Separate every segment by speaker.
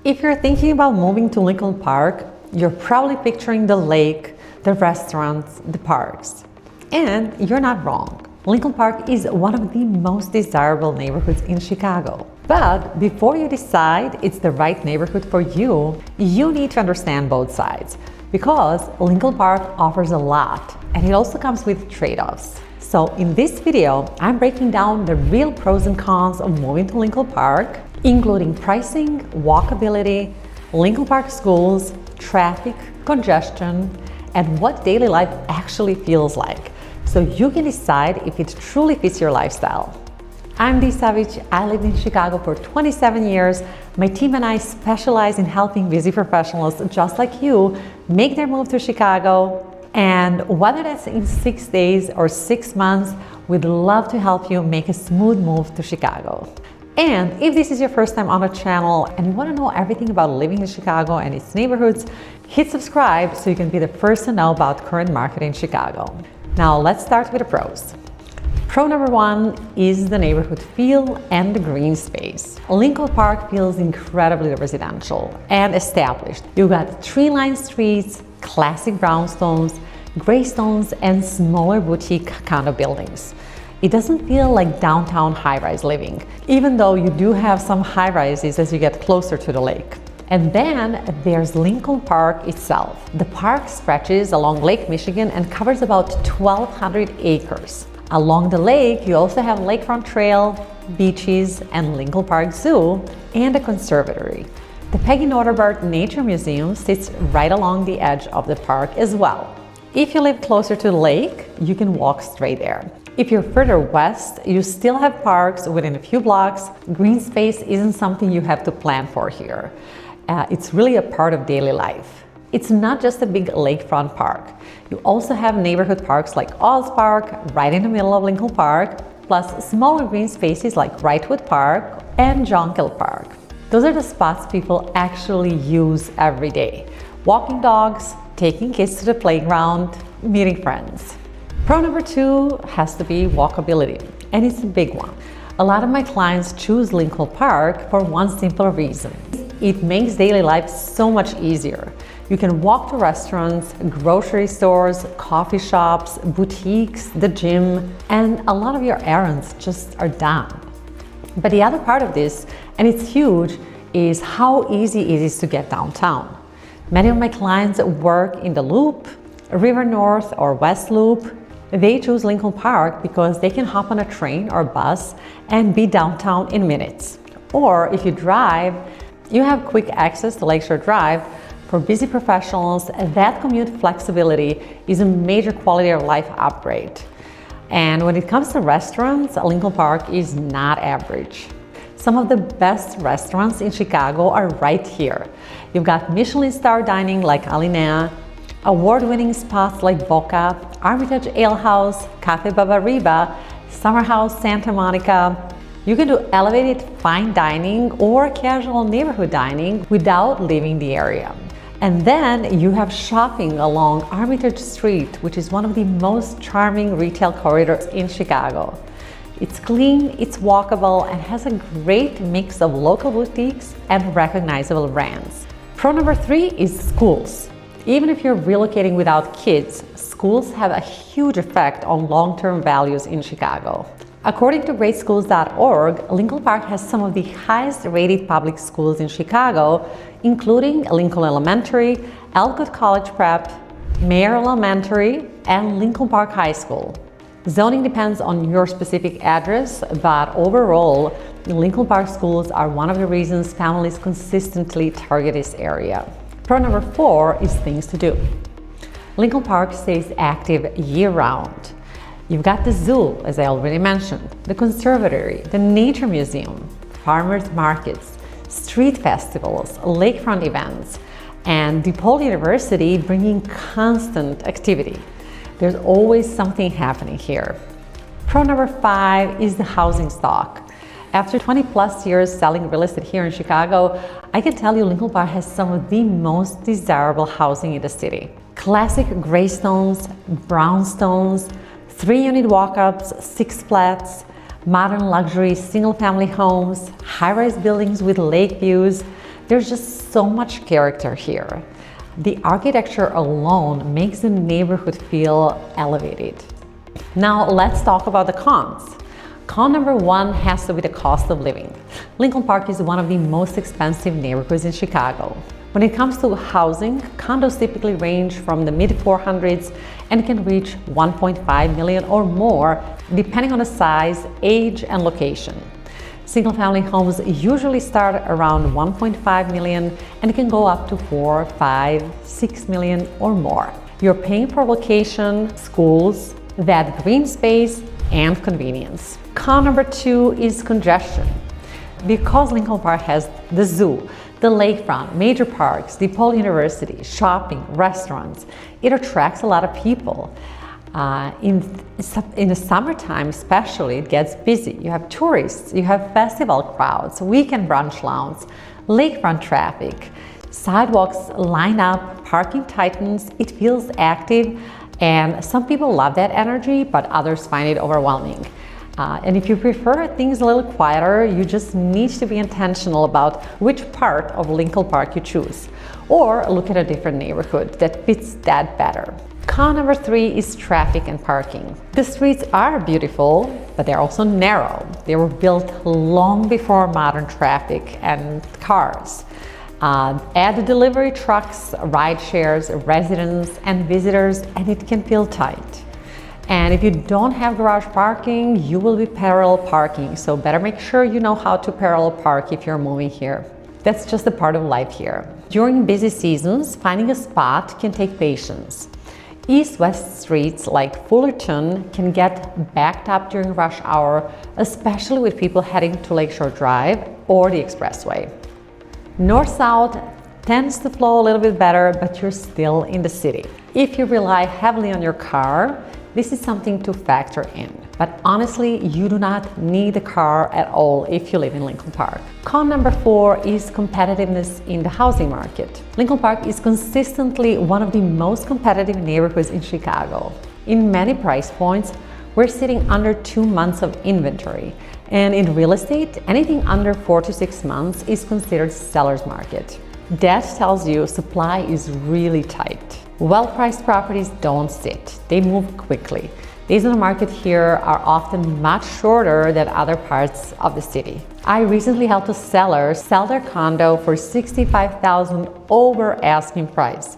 Speaker 1: If you're thinking about moving to Lincoln Park, you're probably picturing the lake, the restaurants, the parks. And you're not wrong. Lincoln Park is one of the most desirable neighborhoods in Chicago. But before you decide it's the right neighborhood for you, you need to understand both sides, because Lincoln Park offers a lot and it also comes with trade-offs. So in this video, I'm breaking down the real pros and cons of moving to Lincoln Park, including pricing, walkability, Lincoln Park schools, traffic, congestion, and what daily life actually feels like, so you can decide if it truly fits your lifestyle. I'm Savic. I lived in Chicago for 27 years. My team and I specialize in helping busy professionals just like you make their move to Chicago. And whether that's in 6 days or 6 months, we'd love to help you make a smooth move to Chicago. And if this is your first time on the channel and you want to know everything about living in Chicago and its neighborhoods, hit subscribe so you can be the first to know about current market in Chicago. Now let's start with the pros. Pro number one is the neighborhood feel and the green space. Lincoln Park feels incredibly residential and established. You've got tree-lined streets, classic brownstones, graystones, and smaller boutique condo buildings. It doesn't feel like downtown high-rise living, even though you do have some high-rises as you get closer to the lake. And then there's Lincoln Park itself. The park stretches along Lake Michigan and covers about 1,200 acres. Along the lake, you also have Lakefront Trail, beaches, and Lincoln Park Zoo, and a conservatory. The Peggy Notebaert Nature Museum sits right along the edge of the park as well. If you live closer to the lake, you can walk straight there. If you're further west, you still have parks within a few blocks. Green space isn't something you have to plan for here. It's really a part of daily life. It's not just a big lakefront park. You also have neighborhood parks like Oz Park, right in the middle of Lincoln Park, plus smaller green spaces like Wrightwood Park and Jonquil Park. Those are the spots people actually use every day. Walking dogs, taking kids to the playground, meeting friends. Pro number two has to be walkability, and it's a big one. A lot of my clients choose Lincoln Park for one simple reason. It makes daily life so much easier. You can walk to restaurants, grocery stores, coffee shops, boutiques, the gym, and a lot of your errands just are done. But the other part of this, and it's huge, is how easy it is to get downtown. Many of my clients work in the Loop, River North or West Loop. They choose Lincoln Park because they can hop on a train or bus and be downtown in minutes. Or if you drive, you have quick access to Lakeshore Drive. For busy professionals, that commute flexibility is a major quality of life upgrade. And when it comes to restaurants, Lincoln Park is not average. Some of the best restaurants in Chicago are right here. You've got Michelin star dining like Alinea, award-winning spots like Boca, Armitage Ale House, Cafe Bavariba, Summer House Santa Monica. You can do elevated fine dining or casual neighborhood dining without leaving the area. And then you have shopping along Armitage Street, which is one of the most charming retail corridors in Chicago. It's clean, it's walkable, and has a great mix of local boutiques and recognizable brands. Pro number three is schools. Even if you're relocating without kids, schools have a huge effect on long-term values in Chicago. According to greatschools.org, Lincoln Park has some of the highest rated public schools in Chicago, including Lincoln Elementary, Elwood College Prep, Mayer Elementary, and Lincoln Park High School. Zoning depends on your specific address, but overall, Lincoln Park schools are one of the reasons families consistently target this area. Pro number four is things to do. Lincoln Park stays active year-round. You've got the zoo, as I already mentioned, the conservatory, the nature museum, farmers markets, street festivals, lakefront events, and DePaul University bringing constant activity. There's always something happening here. Pro number five is the housing stock. After 20 plus years selling real estate here in Chicago, I can tell you Lincoln Park has some of the most desirable housing in the city. Classic graystones, brownstones, 3-unit walk-ups, 6 flats, modern luxury single-family homes, high-rise buildings with lake views, There's just so much character here. The architecture alone makes the neighborhood feel elevated. Now let's talk about the cons. Con number one has to be the cost of living. Lincoln Park is one of the most expensive neighborhoods in Chicago. When it comes to housing, condos typically range from the mid-400s and can reach 1.5 million or more, depending on the size, age, and location. Single-family homes usually start around 1.5 million and can go up to 4, 5, 6 million or more. You're paying for location, schools, that green space, and convenience. Con number two is congestion. Because Lincoln Park has the zoo, the lakefront, major parks, DePaul University, shopping, restaurants, it attracts a lot of people. In the summertime especially, it gets busy. You have tourists, you have festival crowds, weekend brunch lounge, lakefront traffic, sidewalks line up, parking tightens, it feels active, and some people love that energy, but others find it overwhelming. And if you prefer things a little quieter, you just need to be intentional about which part of Lincoln Park you choose, or look at a different neighborhood that fits that better. Con number three is traffic and parking. The streets are beautiful, but they're also narrow. They were built long before modern traffic and cars. Add the delivery trucks, ride shares, residents, and visitors, and it can feel tight. And if you don't have garage parking, you will be parallel parking, so better make sure you know how to parallel park if you're moving here. That's just a part of life here. During busy seasons, finding a spot can take patience. East-west streets like Fullerton can get backed up during rush hour, especially with people heading to Lakeshore Drive or the expressway. North-south tends to flow a little bit better, but you're still in the city. If you rely heavily on your car, this is something to factor in. But honestly, you do not need a car at all if you live in Lincoln Park. Con number four is competitiveness in the housing market. Lincoln Park is consistently one of the most competitive neighborhoods in Chicago. In many price points, we're sitting under 2 months of inventory. And in real estate, anything under 4 to 6 months is considered seller's market. That tells you supply is really tight. Well-priced properties don't sit, they move quickly. Days on the market here are often much shorter than other parts of the city. I recently helped a seller sell their condo for $65,000 over asking price.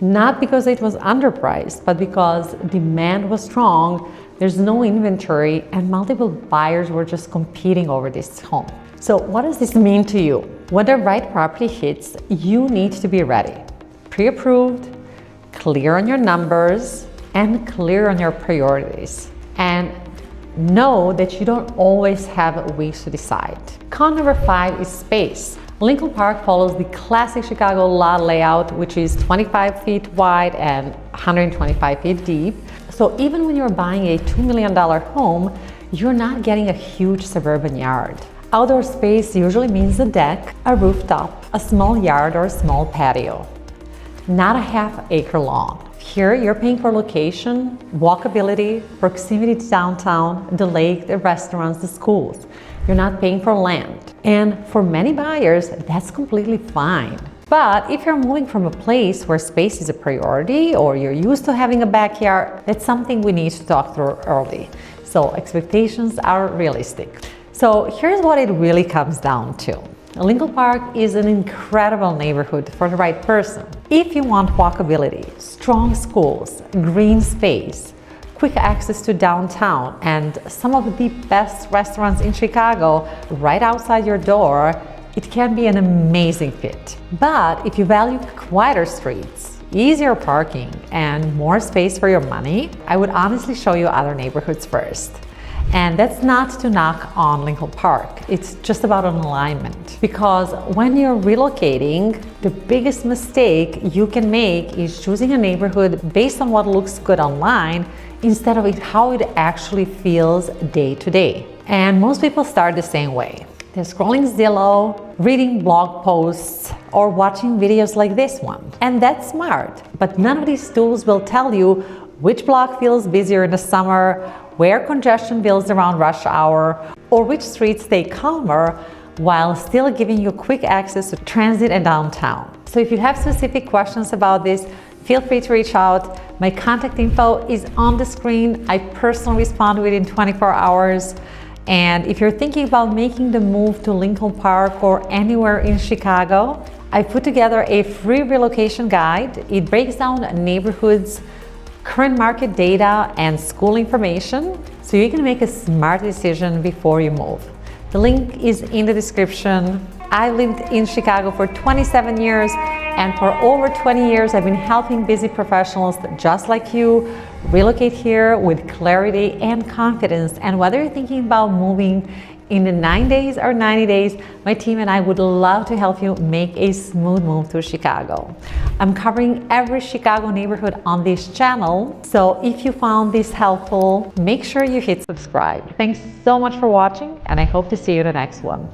Speaker 1: Not because it was underpriced, but because demand was strong, there's no inventory, and multiple buyers were just competing over this home. So what does this mean to you? When the right property hits, you need to be ready. Pre-approved, clear on your numbers, and clear on your priorities. And know that you don't always have weeks to decide. Con number five is space. Lincoln Park follows the classic Chicago lot layout, which is 25 feet wide and 125 feet deep. So even when you're buying a $2 million home, you're not getting a huge suburban yard. Outdoor space usually means a deck, a rooftop, a small yard, or a small patio. Not a half-acre lawn. Here, you're paying for location, walkability, proximity to downtown, the lake, the restaurants, the schools. You're not paying for land. And for many buyers, that's completely fine. But if you're moving from a place where space is a priority, or you're used to having a backyard, that's something we need to talk through early. So expectations are realistic. So here's what it really comes down to. Lincoln Park is an incredible neighborhood for the right person. If you want walkability, strong schools, green space, quick access to downtown, and some of the best restaurants in Chicago right outside your door, it can be an amazing fit. But if you value quieter streets, easier parking, and more space for your money, I would honestly show you other neighborhoods first. And that's not to knock on Lincoln Park. It's just about an alignment. Because when you're relocating, the biggest mistake you can make is choosing a neighborhood based on what looks good online instead of how it actually feels day to day. And most people start the same way. They're scrolling Zillow, reading blog posts, or watching videos like this one. And that's smart, but none of these tools will tell you which block feels busier in the summer, where congestion builds around rush hour, or which streets stay calmer while still giving you quick access to transit and downtown. So if you have specific questions about this, feel free to reach out. My contact info is on the screen. I personally respond within 24 hours. And if you're thinking about making the move to Lincoln Park or anywhere in Chicago, I put together a free relocation guide. It breaks down neighborhoods, current market data, and school information so you can make a smart decision before you move. The link is in the description. I lived in Chicago for 27 years, and for over 20 years I've been helping busy professionals just like you relocate here with clarity and confidence. And whether you're thinking about moving in the 9 days or 90 days, my team and I would love to help you make a smooth move to Chicago. I'm covering every Chicago neighborhood on this channel, so if you found this helpful, make sure you hit subscribe. Thanks so much for watching, and I hope to see you in the next one.